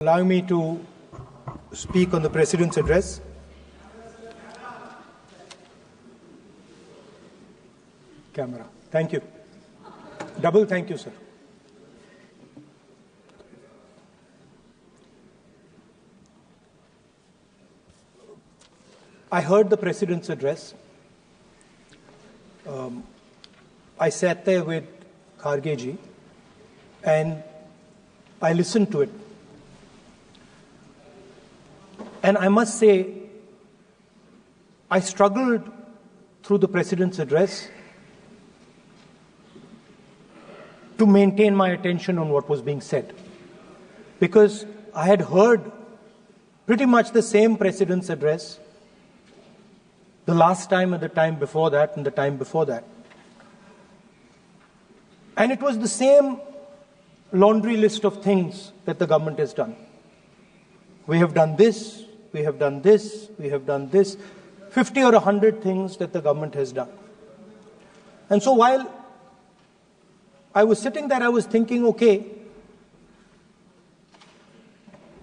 Allowing me to speak on the President's address. Camera. Thank you. Double thank you, sir. I heard the President's address. I sat there with Kharge ji and I listened to it. And I must say, I struggled through the President's address to maintain my attention on what was being said. Because I had heard pretty much the same President's address the last time and the time before that and the time before that. And it was the same laundry list of things that the government has done. We have done this, we have done this, we have done this, 50 or 100 things that the government has done. And so while I was sitting there, I was thinking, okay,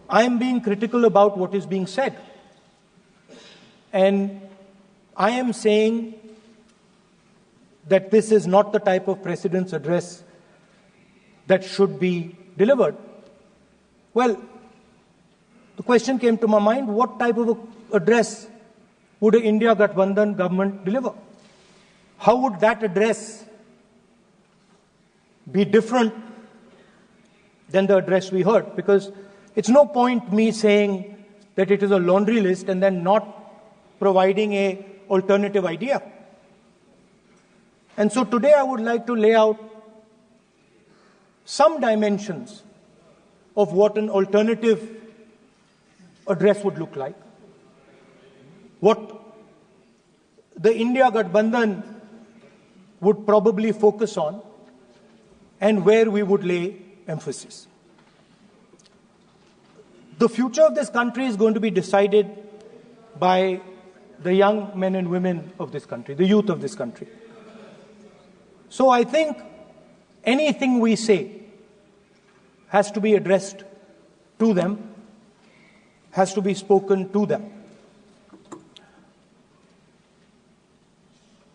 I am being critical about what is being said. And I am saying that this is not the type of President's address that should be delivered. Well, the question came to my mind, what type of address would an India Gathbandhan government deliver? How would that address be different than the address we heard? Because it's no point me saying that it is a laundry list and then not providing an alternative idea. And so today I would like to lay out some dimensions of what an alternative address would look like, what the India Gathbandhan would probably focus on, and where we would lay emphasis. The future of this country is going to be decided by the young men and women of this country, the youth of this country. So I think anything we say has to be addressed to them, has to be spoken to them.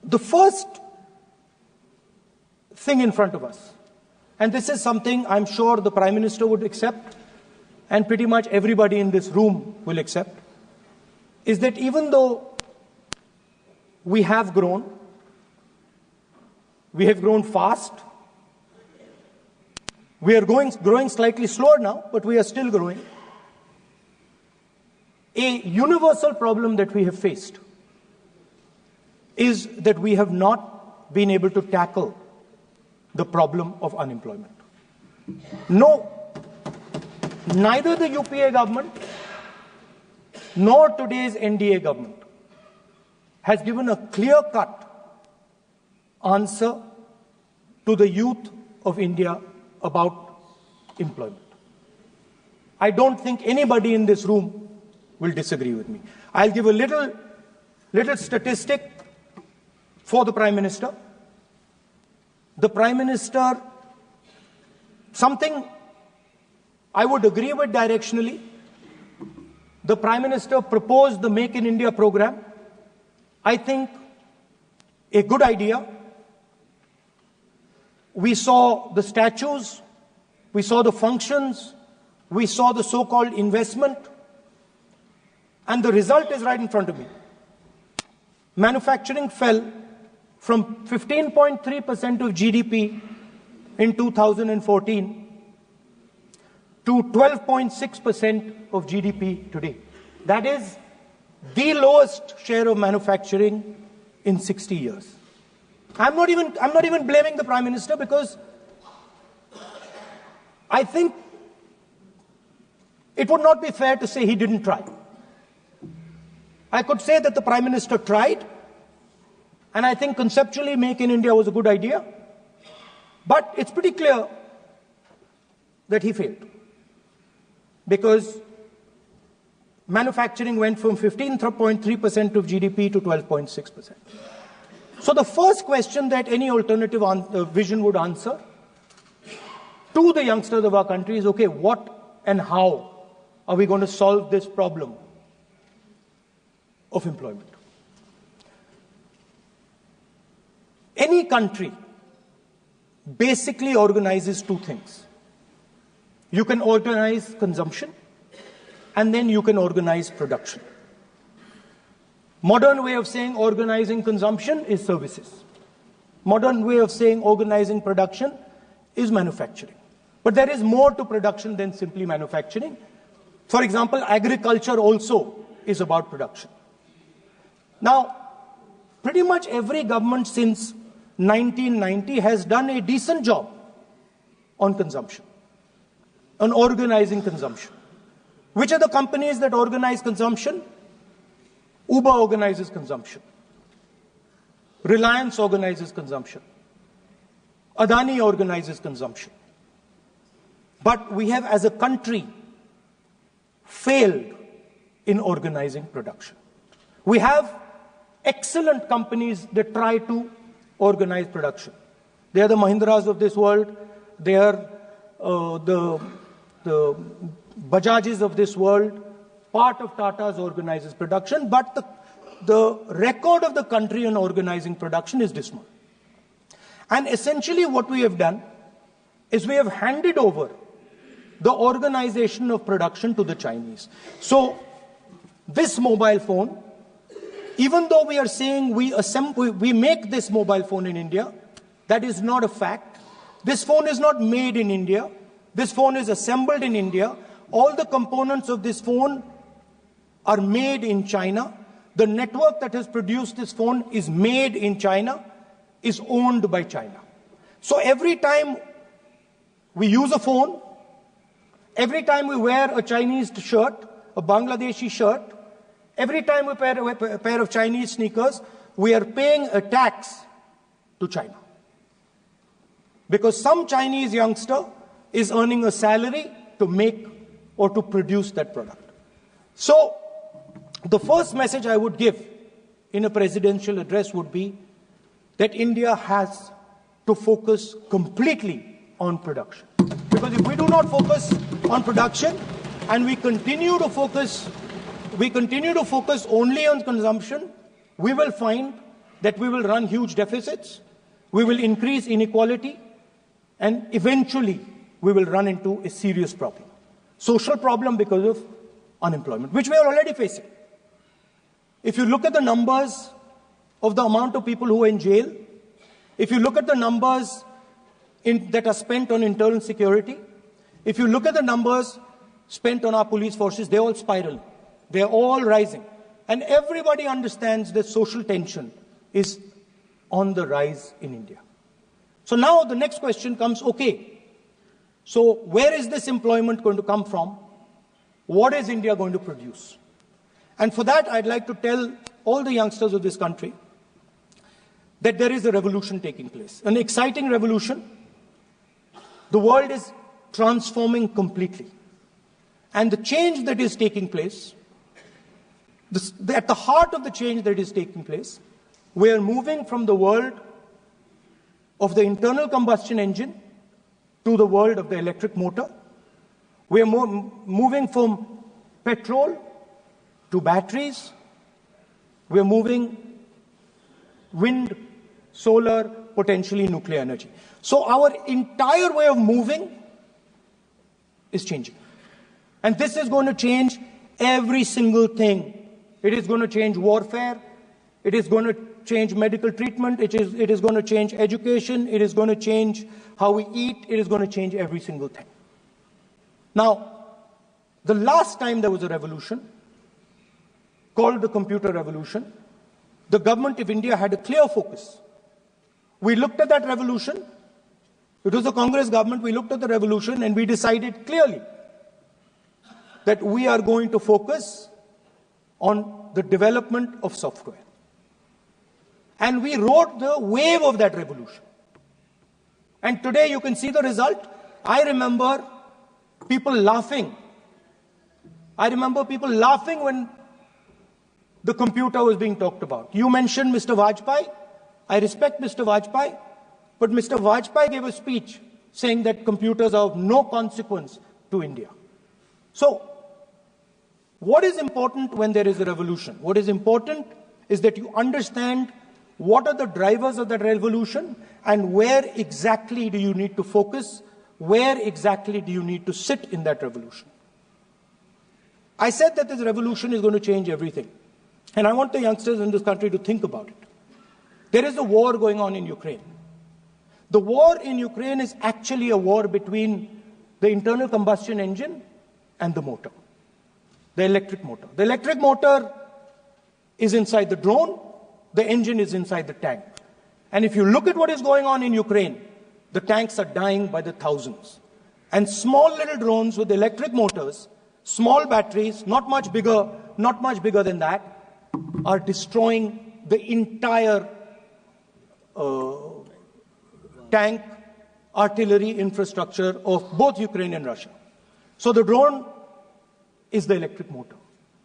The first thing in front of us, and this is something I'm sure the Prime Minister would accept, and pretty much everybody in this room will accept, is that even though we have grown fast, we are growing slightly slower now, but we are still growing. A universal problem that we have faced is that we have not been able to tackle the problem of unemployment. No, neither the UPA government nor today's NDA government has given a clear-cut answer to the youth of India about employment. I don't think anybody in this room will disagree with me. I'll give a little statistic for the Prime Minister. The Prime Minister, something I would agree with directionally. The Prime Minister proposed the Make in India program. I think a good idea. We saw the statues, we saw the functions, we saw the so-called investment, and the result is right in front of me. Manufacturing fell from 15.3% of GDP in 2014 to 12.6% of GDP today. That is the lowest share of manufacturing in 60 years. I'm not even blaming the Prime Minister, because I think it would not be fair to say he didn't try. I could say that the Prime Minister tried, and I think conceptually Make in India was a good idea, but it's pretty clear that he failed, because manufacturing went from 15.3% of GDP to 12.6%. So the first question that any alternative vision would answer to the youngsters of our country is, okay, what and how are we going to solve this problem of employment? Any country basically organizes two things. You can organize consumption, and then you can organize production. Modern way of saying organizing consumption is services. Modern way of saying organizing production is manufacturing. But there is more to production than simply manufacturing. For example, agriculture also is about production. Now, pretty much every government since 1990 has done a decent job on consumption, on organizing consumption. Which are the companies that organize consumption? Uber organizes consumption. Reliance organizes consumption. Adani organizes consumption. But we have, as a country, failed in organizing production. We have excellent companies that try to organize production. They are the Mahindras of this world. They are the Bajajes of this world. Part of Tata's organizes production, but the record of the country in organizing production is dismal. And essentially what we have done is we have handed over the organization of production to the Chinese. So this mobile phone, even though we are saying we make this mobile phone in India, that is not a fact. This phone is not made in India. This phone is assembled in India. All the components of this phone are made in China. The network that has produced this phone is made in China, is owned by China. So every time we use a phone, every time we wear a Chinese shirt, a Bangladeshi shirt, every time we wear a pair of Chinese sneakers, we are paying a tax to China. Because some Chinese youngster is earning a salary to make or to produce that product. So the first message I would give in a presidential address would be that India has to focus completely on production. Because if we do not focus on production and we continue to focus only on consumption, we will find that we will run huge deficits, we will increase inequality, and eventually we will run into a serious problem. Social problem because of unemployment, which we are already facing. If you look at the numbers of the amount of people who are in jail, if you look at the numbers that are spent on internal security, if you look at the numbers spent on our police forces, they're all spiraling. They're all rising. And everybody understands that social tension is on the rise in India. So now the next question comes, okay, so where is this employment going to come from? What is India going to produce? And for that, I'd like to tell all the youngsters of this country that there is a revolution taking place, an exciting revolution. The world is transforming completely. And the change that is taking place, at the heart of the change that is taking place, we are moving from the world of the internal combustion engine to the world of the electric motor. We are moving from petrol to batteries. We are moving wind, solar, potentially nuclear energy. So our entire way of moving is changing. And this is going to change every single thing. It is going to change warfare. It is going to change medical treatment. It is going to change education. It is going to change how we eat. It is going to change every single thing. Now, the last time there was a revolution called the computer revolution, the government of India had a clear focus. We looked at that revolution. It was a Congress government. We looked at the revolution and we decided clearly that we are going to focus on the development of software. And we rode the wave of that revolution. And today you can see the result. I remember people laughing. I remember people laughing when the computer was being talked about. You mentioned Mr. Vajpayee. I respect Mr. Vajpayee, but Mr. Vajpayee gave a speech saying that computers are of no consequence to India. So What is important when there is a revolution? What is important is that you understand what are the drivers of that revolution and where exactly do you need to focus, where exactly do you need to sit in that revolution. I said that this revolution is going to change everything. And I want the youngsters in this country to think about it. There is a war going on in Ukraine. The war in Ukraine is actually a war between the internal combustion engine and the motor, the electric motor. The electric motor is inside the drone, the engine is inside the tank. And if you look at what is going on in Ukraine, the tanks are dying by the thousands. And small little drones with electric motors, small batteries, not much bigger than that, are destroying the entire tank artillery infrastructure of both Ukraine and Russia. So the drone is the electric motor.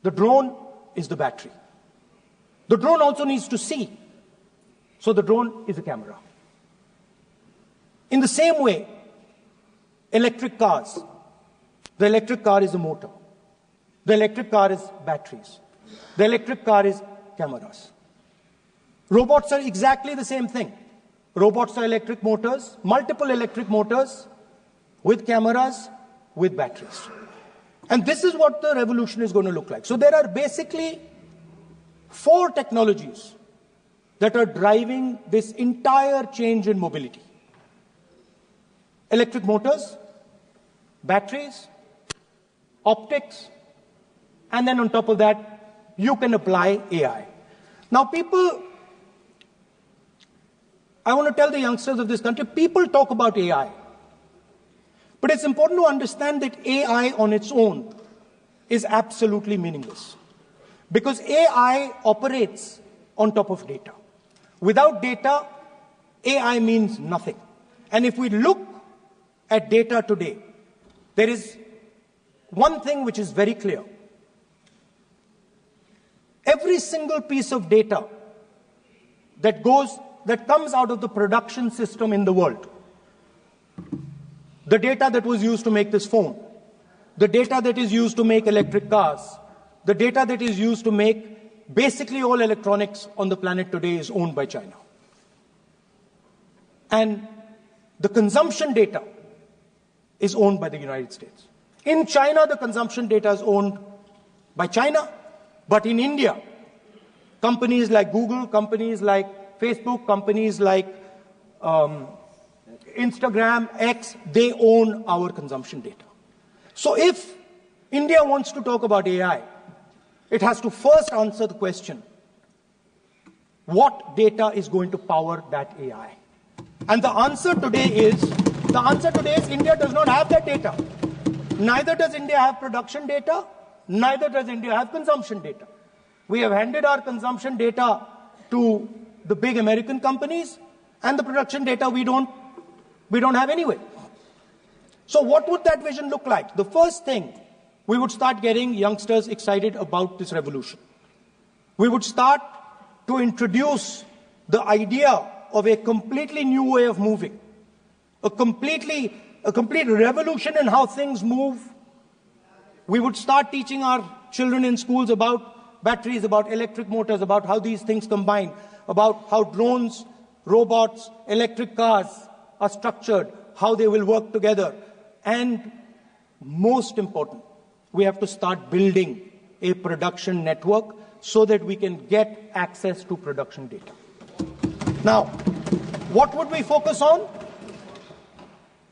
The drone is the battery. The drone also needs to see. So the drone is a camera. In the same way, electric cars, the electric car is a motor. The electric car is batteries. The electric car is cameras. Robots are exactly the same thing. Robots are electric motors, multiple electric motors with cameras, with batteries. And this is what the revolution is going to look like. So there are basically 4 technologies that are driving this entire change in mobility. Electric motors, batteries, optics, and then on top of that, you can apply AI. Now people, I want to tell the youngsters of this country, people talk about AI. But it's important to understand that AI on its own is absolutely meaningless. Because AI operates on top of data. Without data, AI means nothing. And if we look at data today, there is one thing which is very clear. Every single piece of data that comes out of the production system in the world, the data that was used to make this phone, the data that is used to make electric cars, the data that is used to make basically all electronics on the planet today is owned by China. And the consumption data is owned by the United States. In China, the consumption data is owned by China, but in India, companies like Google, companies like Facebook, companies like Instagram, X, they own our consumption data. So if India wants to talk about AI, it has to first answer the question, what data is going to power that AI? And the answer today is India does not have that data. Neither does India have production data, neither does India have consumption data. We have handed our consumption data to the big American companies, and the production data we don't have anyway. So what would that vision look like? The first thing, we would start getting youngsters excited about this revolution. We would start to introduce the idea of a completely new way of moving, a complete revolution in how things move. We would start teaching our children in schools about batteries, about electric motors, about how these things combine, about how drones, robots, electric cars are structured, how they will work together. And most important, we have to start building a production network so that we can get access to production data. Now, what would we focus on?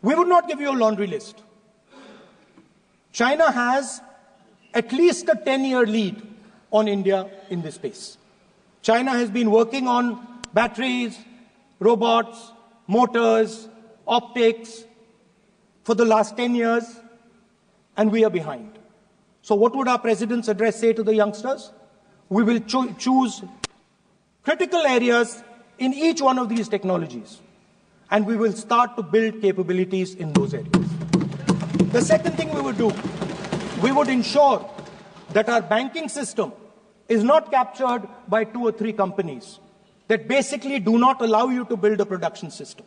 We would not give you a laundry list. China has at least a 10-year lead on India in this space. China has been working on batteries, robots, motors, optics for the last 10 years, and we are behind. So what would our president's address say to the youngsters? We will choose critical areas in each one of these technologies, and we will start to build capabilities in those areas. The second thing we would do, we would ensure that our banking system is not captured by 2 or 3 companies that basically do not allow you to build a production system.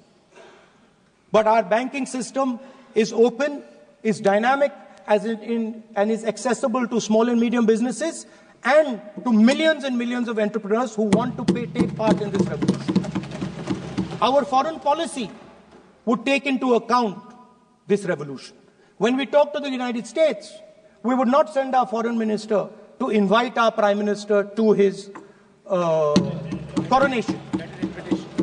But our banking system is open, is dynamic, and is accessible to small and medium businesses and to millions and millions of entrepreneurs who want to take part in this revolution. Our foreign policy would take into account this revolution. When we talk to the United States, we would not send our foreign minister to invite our prime minister to his coronation.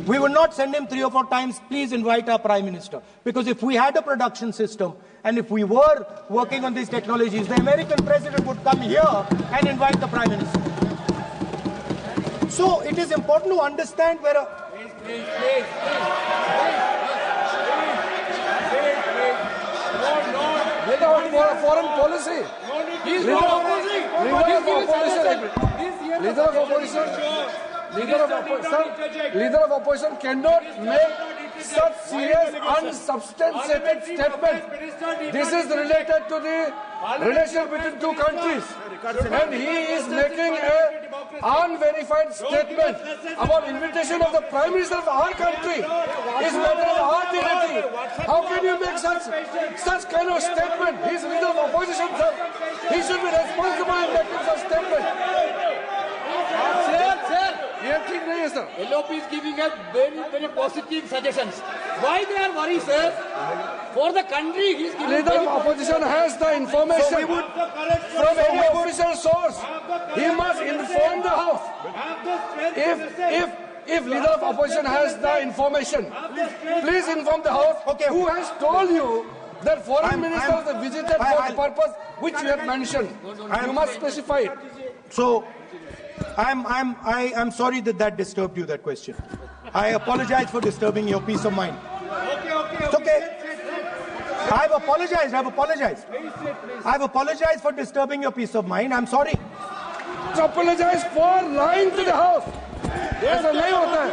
We would not send him 3 or 4 times, please invite our prime minister. Because if we had a production system and if we were working on these technologies, the American president would come here and invite the prime minister. So it is important to understand where a... Please. Without foreign policy. Leader of opposition cannot make such serious unsubstantiated statement. This is related to the relation between 2 countries. And he is making an unverified statement about invitation of the Prime Minister of our country. Is matter of our dignity. How can you make such kind of statement? He is leader of opposition, sir. He should be responsible in making such statement. Sir. LOP is giving us very positive suggestions. Why they are worried, sir? For the country, he is giving. Leader of opposition has the information from any official source. He must inform the House. If leader of opposition has the information, please inform the House. Okay. Who has told you that foreign ministers visited for the purpose which you have mentioned? You must specify it. So, I'm sorry that disturbed you, that question. I apologize for disturbing your peace of mind. It's okay. I've apologized. I've apologized for disturbing your peace of mind. I'm sorry. Apologize for lying to the House. ऐसा नहीं होता है.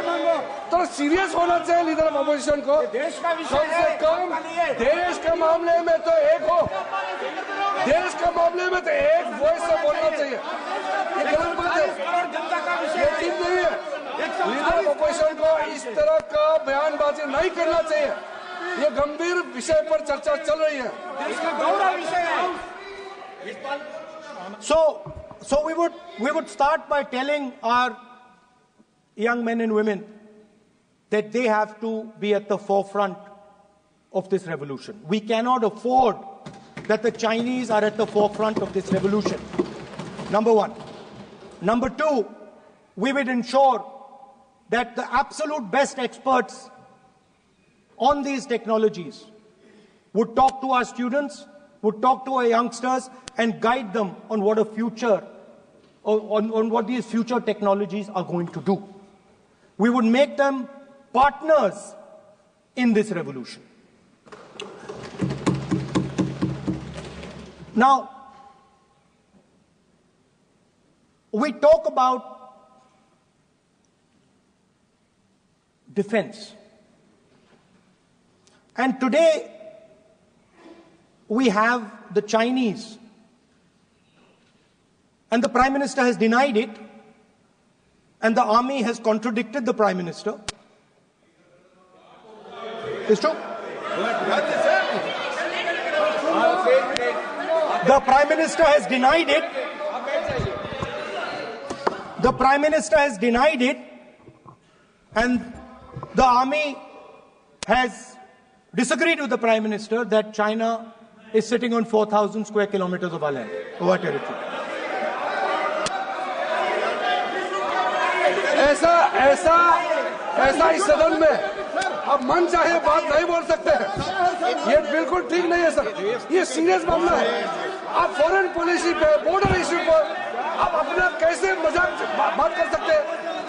तो serious होना चाहिए leader of opposition को. कम से कम देश के मामले में तो एक हो. देश के मामले में तो एक वॉइस से बोलना चाहिए. ये गलत बात है. ये ठीक नहीं है. लीडर ऑफ अपोजिशन को इस तरह का बयानबाजी नहीं करना चाहिए. ये गंभीर विषय पर चर्चा चल रही है. इसका गौरव विषय है. So we would start by telling our young men and women that they have to be at the forefront of this revolution. We cannot afford that the Chinese are at the forefront of this revolution. Number one. Number two, we will ensure that the absolute best experts on these technologies would talk to our students, would talk to our youngsters and guide them on what a future, on what these future technologies are going to do. We would make them partners in this revolution. Now, we talk about defense. And today, we have the Chinese. And the Prime Minister has denied it. And the army has contradicted the Prime Minister. It's true. The Prime Minister has denied it. The Prime Minister has denied it. And the army has disagreed with the Prime Minister that China is sitting on 4,000 square kilometers of our land, of our territory. ऐसा इस सदन में अब मन चाहे बात नहीं बोल सकते हैं. ये बिल्कुल ठीक नहीं है सर. ये सीरियस मामला है. आप फॉरेन पॉलिसी पे, बॉर्डर इश्यू पर आप अपना कैसे मजाक बात कर सकते हैं?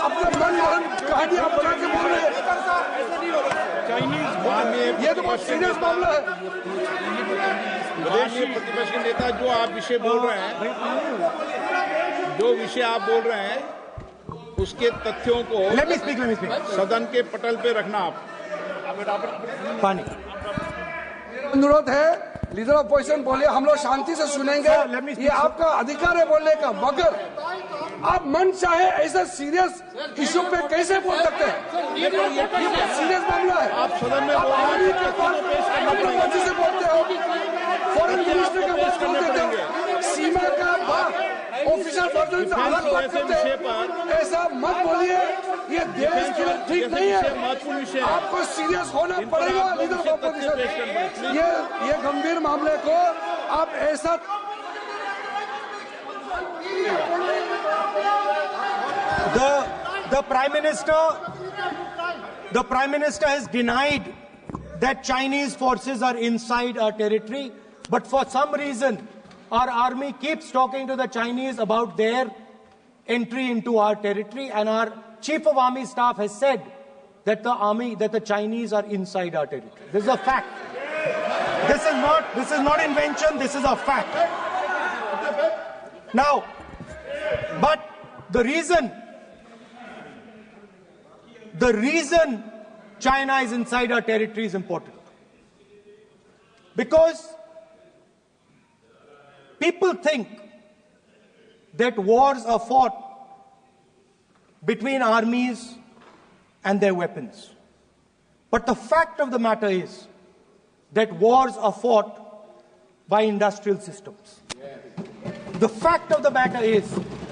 अपना मन कहानी आप बना के बोल रहे हैं. ये तो बहुत सीरियस मामला है. विदेशी प्रतिपक्ष के नेता जो आप विषय बोल रहे हैं, जो विषय आप बोल रहे हैं, उसके तथ्यों को let me speak. सदन के पटल पे रखना. आप पानी अनुरोध है, लीडर ऑफ अपोजिशन बोलिए, हम लोग शांति से सुनेंगे. ये आपका अधिकार है बोलने का, मगर आप मन चाहे ऐसा सीरियस इशू पे कैसे बोल सकते हैं? ये सीरियस मामला है. आप सदन में बोलते से बोलते हो. फॉरेन मिनिस्टर का बात बोल देते हो, सीमा का बात ऑफिसर वर्जन से अलग बात करते हैं। ऐसा मत बोलिए, ये देश के लिए ठीक नहीं है। आपको सीरियस होना पड़ेगा लीडर ऑफ ऑपोजिशन। ये गंभीर मामले को आप ऐसा The Prime Minister has denied that Chinese forces are inside our territory, but for some reason, our army keeps talking to the Chinese about their entry into our territory, and our Chief of Army Staff has said that the Chinese are inside our territory. This is a fact. This is not invention. This is a fact. Now, but the reason China is inside our territory is important, because people think that wars are fought between armies and their weapons. But the fact of the matter is that wars are fought by industrial systems. The fact of the matter is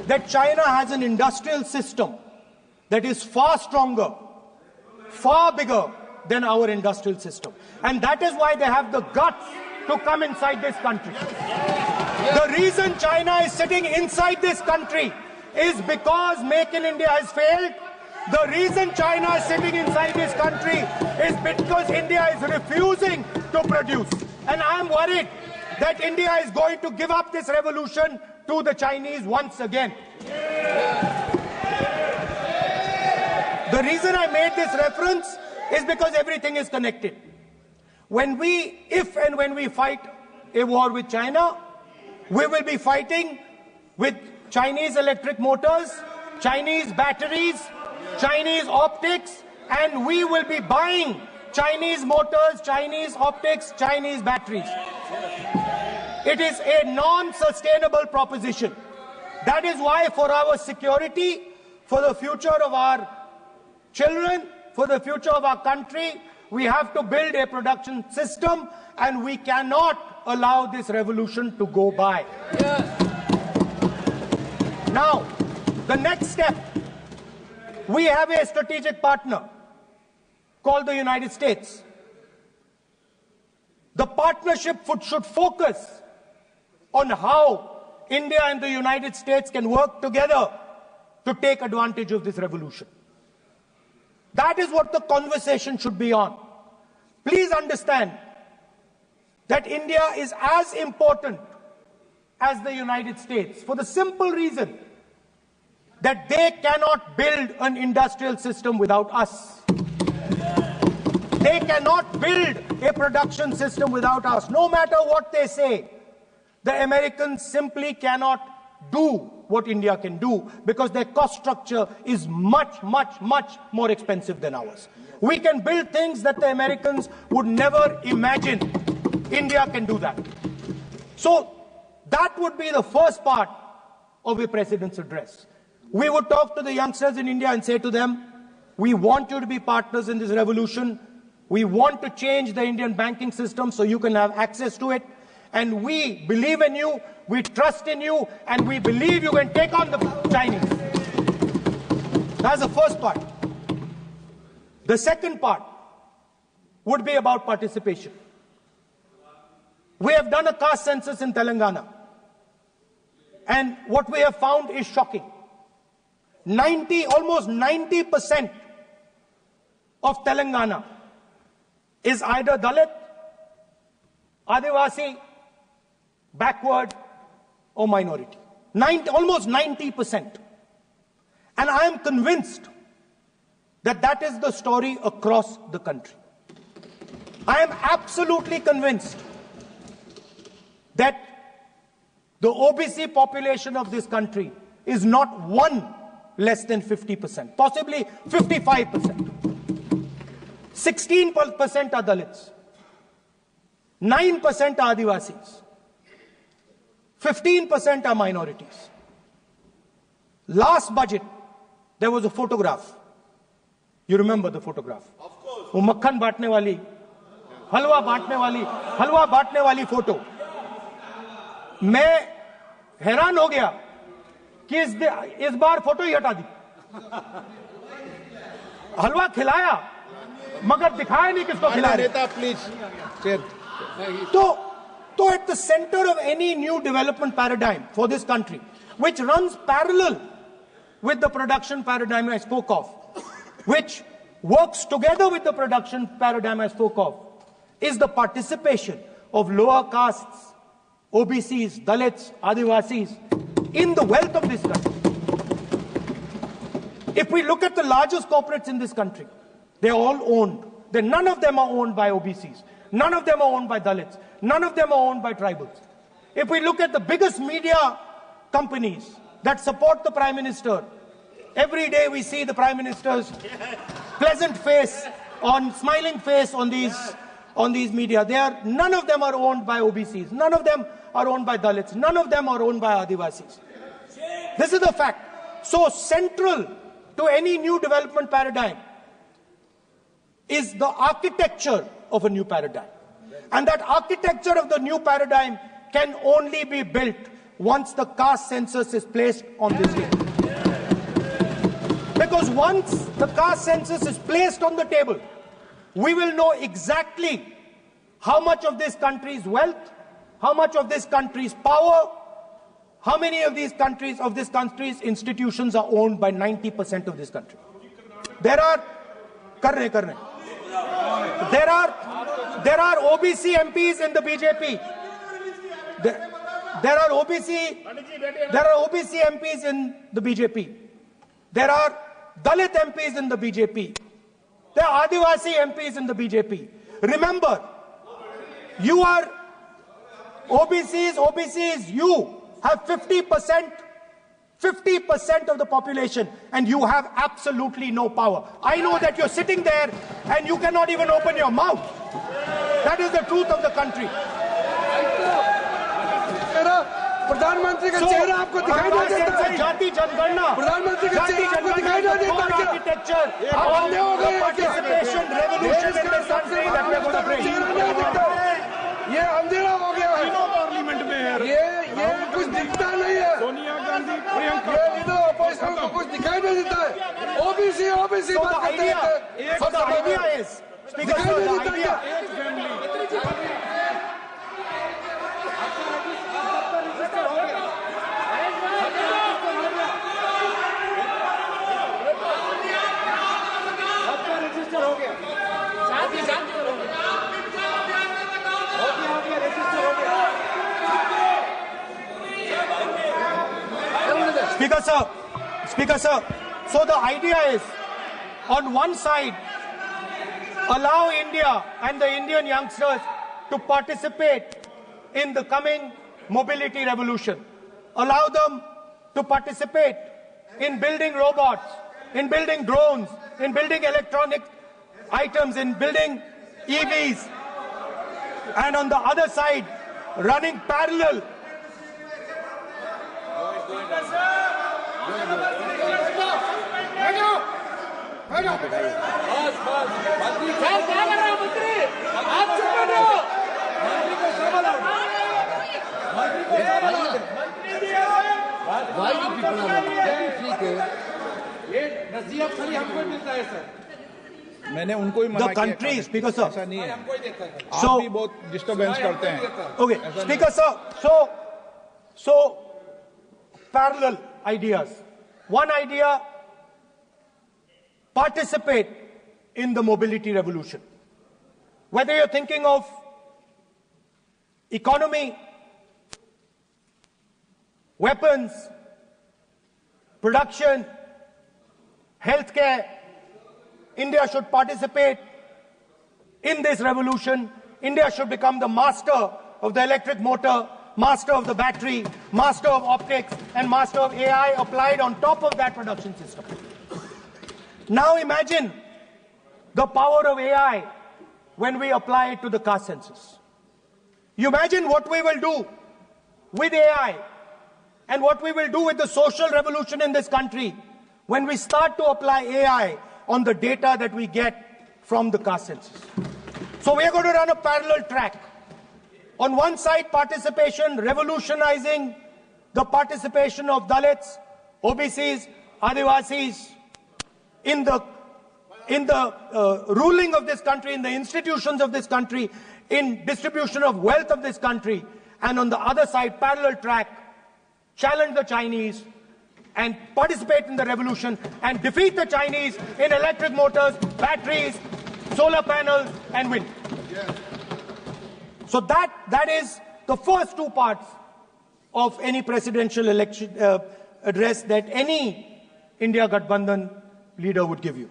that China has an industrial system that is far stronger, far bigger than our industrial system. And that is why they have the guts to come inside this country. The reason China is sitting inside this country is because Make in India has failed. The reason China is sitting inside this country is because India is refusing to produce. And I am worried that India is going to give up this revolution to the Chinese once again. The reason I made this reference is because everything is connected. If and when we fight a war with China, we will be fighting with Chinese electric motors, Chinese batteries, Chinese optics, and we will be buying Chinese motors, Chinese optics, Chinese batteries. It is a non-sustainable proposition. That is why, for our security, for the future of our children, for the future of our country, we have to build a production system, and we cannot allow this revolution to go by. Now, the next step, we have a strategic partner called the United States. The partnership should focus on how India and the United States can work together to take advantage of this revolution. That is what the conversation should be on. Please understand that India is as important as the United States, for the simple reason that they cannot build an industrial system without us. They cannot build a production system without us. No matter what they say, the Americans simply cannot do what India can do, because their cost structure is much, much, much more expensive than ours. We can build things that the Americans would never imagine. India can do that. So that would be the first part of a president's address. We would talk to the youngsters in India and say to them, we want you to be partners in this revolution. We want to change the Indian banking system so you can have access to it. And we believe in you, we trust in you, and we believe you can take on the Chinese. That's the first part. The second part would be about participation. We have done a caste census in Telangana, and what we have found is shocking. Almost 90% of Telangana is either Dalit, Adivasi, backward, or minority. Almost 90%. And I am convinced that that is the story across the country. I am absolutely convinced that the OBC population of this country is not one less than 50%, possibly 55%. 16% are Dalits, 9% are Adivasis, 15% are minorities. Last budget, there was a photograph. You remember the photograph? Of course. वो मक्खन बांटने वाली, हलवा बांटने वाली photo. मैं हैरान हो गया कि इस बार फोटो ही हटा दी। हलवा खिलाया मगर दिखाया नहीं किसको खिलाया। नेता प्लीज। तो at the center of any new development paradigm for this country, which runs parallel with the production paradigm I spoke of, which works together with the production paradigm I spoke of, is the participation of lower castes, OBCs, Dalits, Adivasis in the wealth of this country. If we look at the largest corporates in this country, they're all owned. None of them are owned by OBCs. None of them are owned by Dalits. None of them are owned by tribals. If we look at the biggest media companies that support the Prime Minister, every day we see the Prime Minister's pleasant face, smiling face on these media. None of them are owned by OBCs. None of them are owned by Dalits. None of them are owned by Adivasis. This is the fact. So central to any new development paradigm is the architecture of a new paradigm. And that architecture of the new paradigm can only be built once the caste census is placed on this day. Because once the caste census is placed on the table, we will know exactly how much of this country's wealth, how much of this country's power, how many of this country's institutions are owned by 90% of this country. There are OBC MPs in the BJP. There are OBC MPs in the BJP. There are Dalit MPs in the BJP. There are Adivasi MPs in the BJP. Remember, you are OBCs, you have 50% of the population, and you have absolutely no power. I know that you're sitting there and you cannot even open your mouth. That is the truth of the country. प्रधानमंत्री का चेहरा आपको दिखाई नहीं देता है। जाति जनगणना, प्रधानमंत्री का चेहरा आपको दिखाई नहीं देता क्या? आर्किटेक्चर, अंधे हो गए participation, revolution in this country that we are going to bring. ये अंधेरा हो गया है। पार्लियामेंट में ये कुछ दिखता नहीं है। सोनिया गांधी, प्रियंका, ये इधर अपोजिशन को कुछ दिखाई नहीं देता है। ओबीसी बात करते हैं। So the idea is, Speaker sir, the idea. Speaker sir, so the idea is, on one side, allow India and the Indian youngsters to participate in the coming mobility revolution. Allow them to participate in building robots, in building drones, in building electronic items, in building EVs. And on the other side, running parallel मैंने उनको ही मना the country, Speaker sir. ऐसा नहीं है। आप भी बहुत disturbance करते हैं। Okay, Speaker sir. So parallel ideas. One idea: participate in the mobility revolution. Whether you're thinking of economy, weapons, production, healthcare, India should participate in this revolution. India should become the master of the electric motor, master of the battery, master of optics, and master of AI applied on top of that production system. Now imagine the power of AI when we apply it to the caste census. You imagine what we will do with AI and what we will do with the social revolution in this country when we start to apply AI on the data that we get from the caste census. So we are going to run a parallel track On one side, participation, revolutionizing the participation of Dalits, OBCs, Adivasis in the ruling of this country, in the institutions of this country, in distribution of wealth of this country. And on the other side, parallel track, challenge the Chinese and participate in the revolution and defeat the Chinese in electric motors, batteries, solar panels and wind. So that is the first two parts of any presidential election address that any India Gathbandhan leader would give you.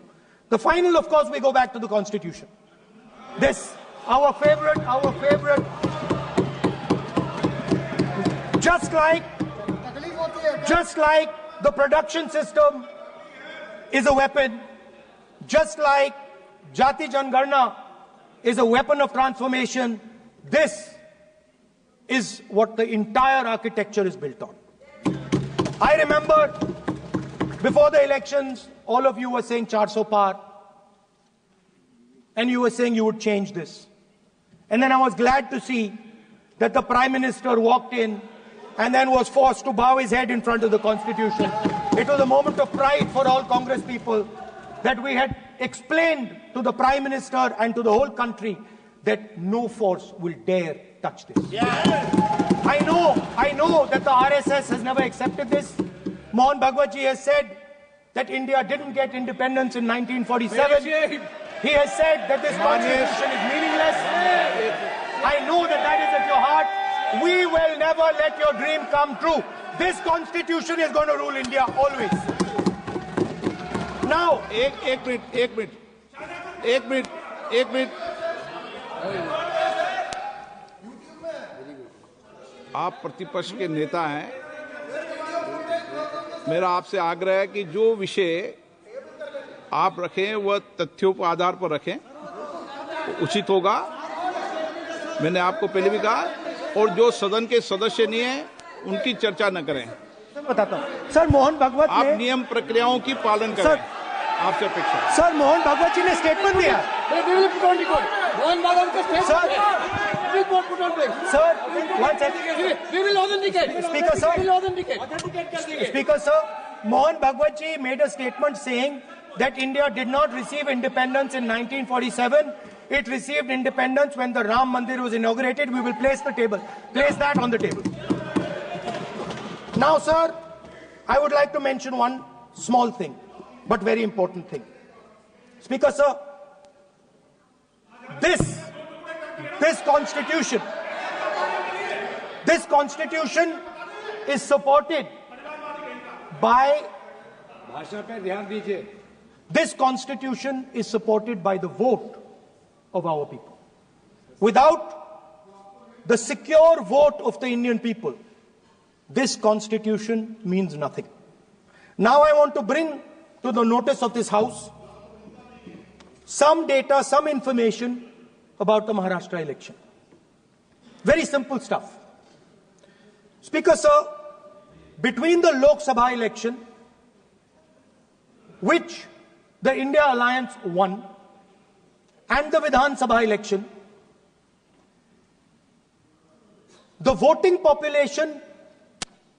The final, of course, we go back to the Constitution. This, our favorite, just like the production system is a weapon, just like Jati Jangarna is a weapon of transformation, this is what the entire architecture is built on. I remember before the elections, all of you were saying 400 par, and you were saying you would change this. And then I was glad to see that the Prime Minister walked in and then was forced to bow his head in front of the Constitution. It was a moment of pride for all Congress people that we had explained to the Prime Minister and to the whole country that no force will dare touch this. I know that the RSS has never accepted this. Mohan Bhagwatji has said that India didn't get independence in 1947. He has said that this constitution is meaningless. I know that that is at your heart. We will never let your dream come true. This constitution is going to rule India always. Now, एक minute आप प्रतिपक्ष के नेता हैं, मेरा आपसे आग्रह है कि जो विषय आप रखें वह तथ्यों के आधार पर रखें, तो उचित होगा। मैंने आपको पहले भी कहा, और जो सदन के सदस्य नहीं है उनकी चर्चा न करें। बताता हूं सर, मोहन भागवत आप नियम प्रक्रियाओं की पालन करें, आपसे अपेक्षा। सर, मोहन भागवत जी ने स्टेटमेंट दिया। मोहन भागवत का statement Sir, one second. We will authenticate. Speaker, sir. We will authenticate. Speaker, sir. Mohan Bhagwat ji made a statement saying that India did not receive independence in 1947. It received independence when the Ram Mandir was inaugurated. We will place that on the table. Now, sir, I would like to mention one small thing, but very important thing. Speaker, sir, this constitution is supported by this constitution is supported by the vote of our people. Without the secure vote of the Indian people, this constitution means nothing. Now I want to bring to the notice of this House some data, some information about the Maharashtra election. Very simple stuff. Speaker, sir, between the Lok Sabha election, which the India Alliance won, and the Vidhan Sabha election, the voting population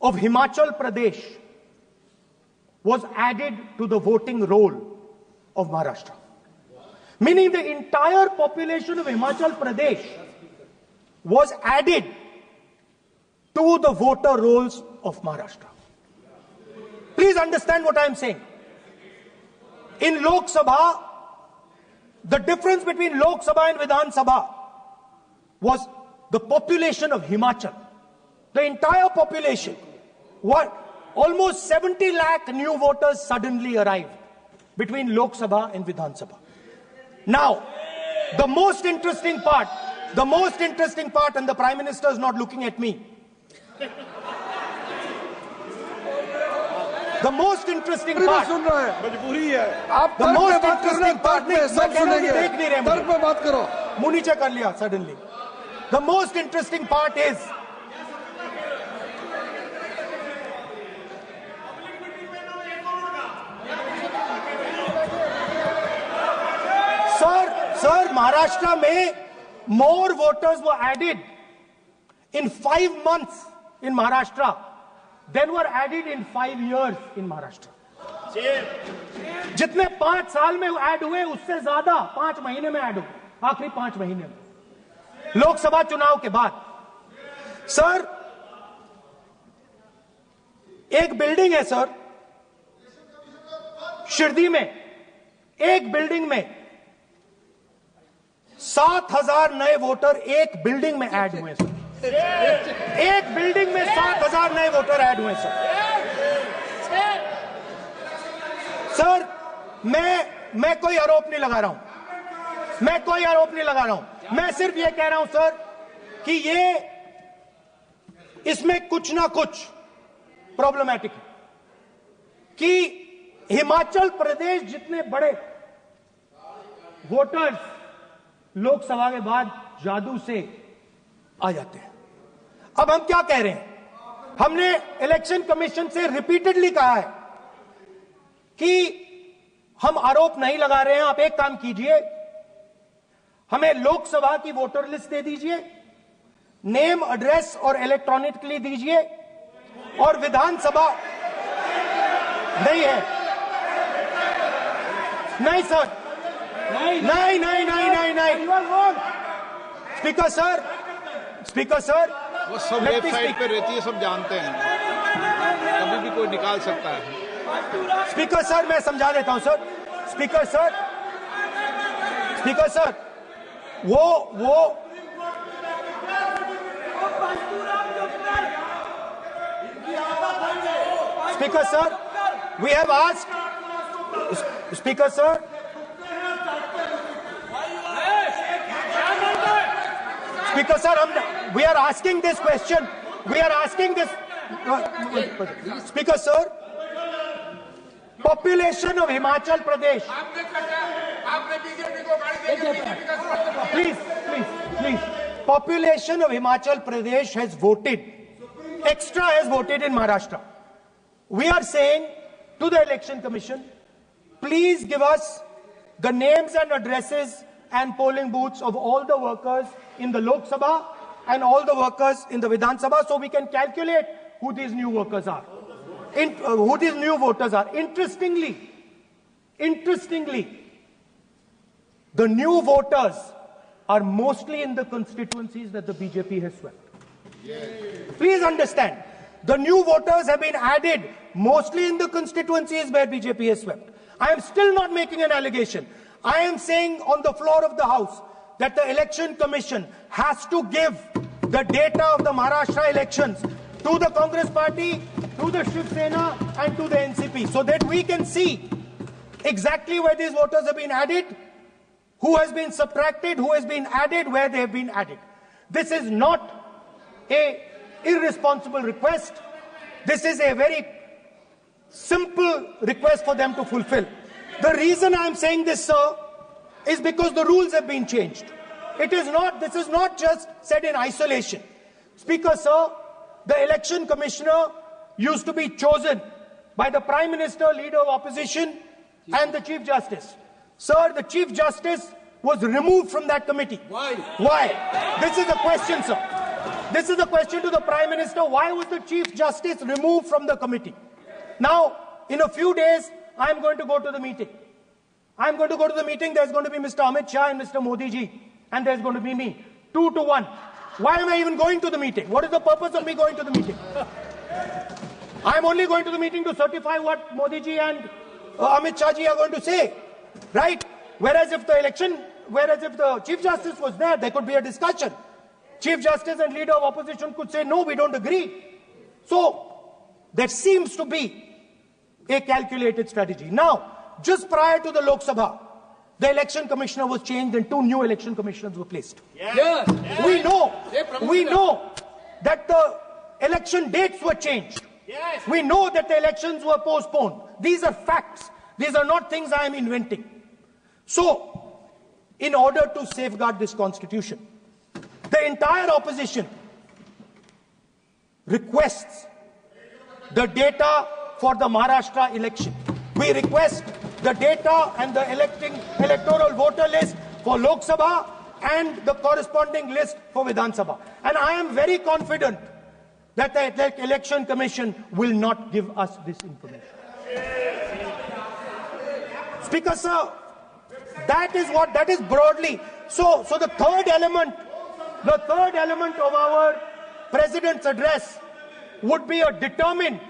of Himachal Pradesh was added to the voting roll of Maharashtra. Meaning the entire population of Himachal Pradesh was added to the voter rolls of Maharashtra. Please understand what I am saying. In Lok Sabha, the difference between Lok Sabha and Vidhan Sabha was the population of Himachal. The entire population. Almost 70 lakh new voters suddenly arrived between Lok Sabha and Vidhan Sabha. Now, the most interesting part, and the Prime Minister is not looking at me. The most interesting part, suddenly. The most interesting part is, Sir, Maharashtra mein more voters were added in 5 months in Maharashtra than were added in 5 years in Maharashtra. जितने 5 साल में add हुए उससे ज्यादा 5 महीने में add हुए, आखिरी 5 महीने में लोकसभा चुनाव के बाद। सर, एक बिल्डिंग है सर शिरडी में, एक बिल्डिंग में 7,000 नए वोटर एक बिल्डिंग में ऐड हुए सर। एक बिल्डिंग में 7,000 नए वोटर ऐड हुए सर। मैं कोई आरोप नहीं लगा रहा हूं, मैं सिर्फ ये कह रहा हूं सर कि इसमें कुछ ना कुछ प्रॉब्लमैटिक है कि हिमाचल प्रदेश जितने बड़े वोटर्स लोकसभा के बाद जादू से आ जाते हैं। अब हम क्या कह रहे हैं, हमने इलेक्शन कमीशन से रिपीटेडली कहा है कि हम आरोप नहीं लगा रहे हैं, आप एक काम कीजिए, हमें लोकसभा की वोटर लिस्ट दे दीजिए, नेम एड्रेस और इलेक्ट्रॉनिकली दीजिए, और विधानसभा नहीं है। नहीं सर, नहीं। स्पीकर सर, वो सब वेबसाइट पे रहती है, सब जानते हैं, कभी भी कोई निकाल सकता है। स्पीकर सर, मैं समझा देता हूं सर। स्पीकर सर, वो Speaker sir, we have asked. Speaker sir. Speaker sir, we are asking this question. We are asking this. Speaker sir, population of Himachal Pradesh. Please. Population of Himachal Pradesh has voted. Extra has voted in Maharashtra. We are saying to the Election Commission, please give us the names and addresses and polling booths of all the workers in the Lok Sabha and all the workers in the Vidhan Sabha, so we can calculate who these new workers are, who these new voters are. Interestingly, the new voters are mostly in the constituencies that the BJP has swept. Please understand. The new voters have been added mostly in the constituencies where BJP has swept. I am still not making an allegation. I am saying on the floor of the House that the Election Commission has to give the data of the Maharashtra elections to the Congress Party, to the Shiv Sena and to the NCP, so that we can see exactly where these voters have been added, who has been subtracted, who has been added, where they have been added. This is not a irresponsible request. This is a very simple request for them to fulfill. The reason I am saying this, sir, is because the rules have been changed. This is not just said in isolation. Speaker, sir, the election commissioner used to be chosen by the Prime Minister, Leader of Opposition, and the Chief Justice. Sir, the Chief Justice was removed from that committee. Why? This is the question, sir. This is the question to the Prime Minister. Why was the Chief Justice removed from the committee? Now, in a few days, I am going to go to the meeting. There's going to be Mr. Amit Shah and Mr. Modi ji, and there's going to be me. 2 to 1. Why am I even going to the meeting? What is the purpose of me going to the meeting? I'm only going to the meeting to certify what Modi ji and Amit Shah ji are going to say, right? Whereas if the Chief Justice was there could be a discussion. Chief Justice and Leader of Opposition could say, no, we don't agree. So, there seems to be a calculated strategy. Now, just prior to the Lok Sabha, the election commissioner was changed and 2 new election commissioners were placed. Yes. We know that the election dates were changed. Yes. We know that the elections were postponed. These are facts. These are not things I am inventing. So, in order to safeguard this constitution, the entire opposition requests the data for the Maharashtra election. We request the data and the electoral voter list for Lok Sabha and the corresponding list for Vidhan Sabha. And I am very confident that the Election Commission will not give us this information. Speaker, sir, that is broadly. So the third element of our President's address would be a determined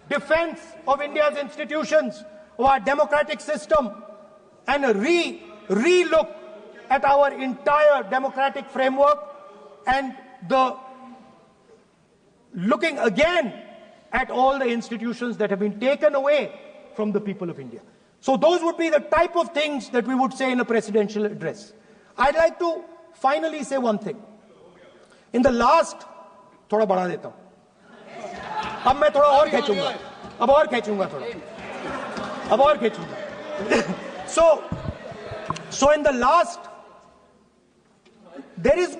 defense of India's institutions, of our democratic system, and a re-look at our entire democratic framework, and the looking again at all the institutions that have been taken away from the people of India. So those would be the type of things that we would say in a presidential address. I'd like to finally say one thing. In the last, थोड़ा बढ़ा देता हूँ. अब मैं थोड़ा और खींचूंगा. अब और खींचूंगा थोड़ा. अब और खींचूंगा. So in the last, there is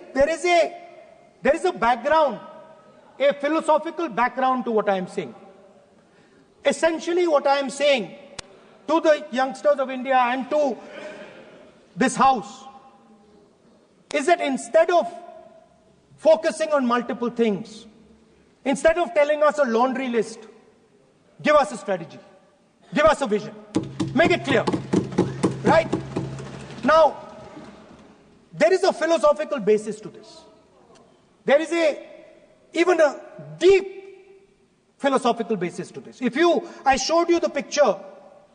a background, a philosophical background to what I am saying. Essentially, what I am saying to the youngsters of India and to this House is that instead of focusing on multiple things, instead of telling us a laundry list, give us a strategy, give us a vision, make it clear, right? Now, there is a philosophical basis to this. There is even a deep philosophical basis to this. I showed you the picture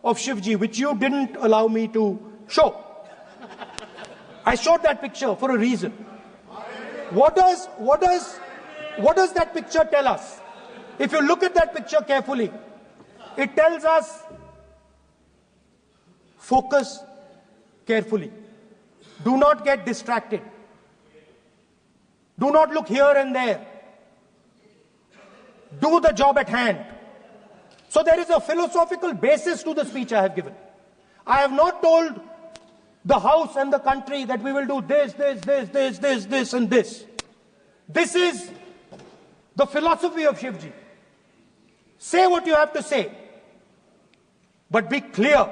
of Shivji, which you didn't allow me to show. I showed that picture for a reason. What does that picture tell us? If you look at that picture carefully, it tells us focus carefully. Do not get distracted. Do not look here and there. Do the job at hand. So there is a philosophical basis to the speech I have given. I have not told the House and the country that we will do this, and this. This is the philosophy of Shivji. Say what you have to say, but be clear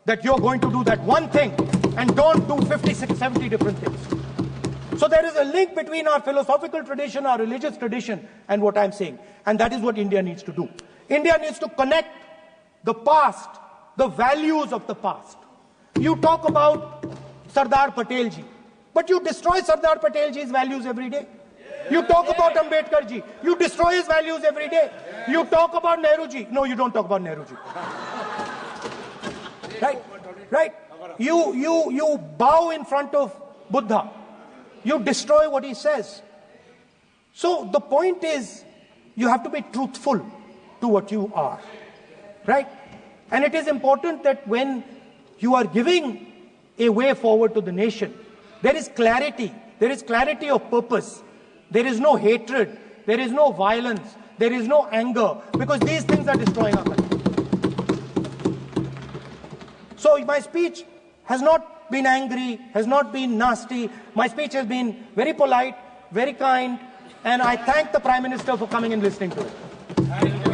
that you're going to do that one thing and don't do 50, 60, 70 different things. So there is a link between our philosophical tradition, our religious tradition, and what I'm saying. And that is what India needs to do. India needs to connect the past, the values of the past. You talk about Sardar Patel ji, but you destroy Sardar Patel ji's values every day. You talk about Ambedkar ji, you destroy his values every day. You talk about Nehru ji. No, you don't talk about Nehru ji. Right? You bow in front of Buddha. You destroy what he says. So the point is, you have to be truthful to what you are. Right? And it is important that when you are giving a way forward to the nation, there is clarity. There is clarity of purpose. There is no hatred. There is no violence. There is no anger. Because these things are destroying our country. So my speech has not been angry, has not been nasty. My speech has been very polite, very kind. And I thank the Prime Minister for coming and listening to it. Thank you.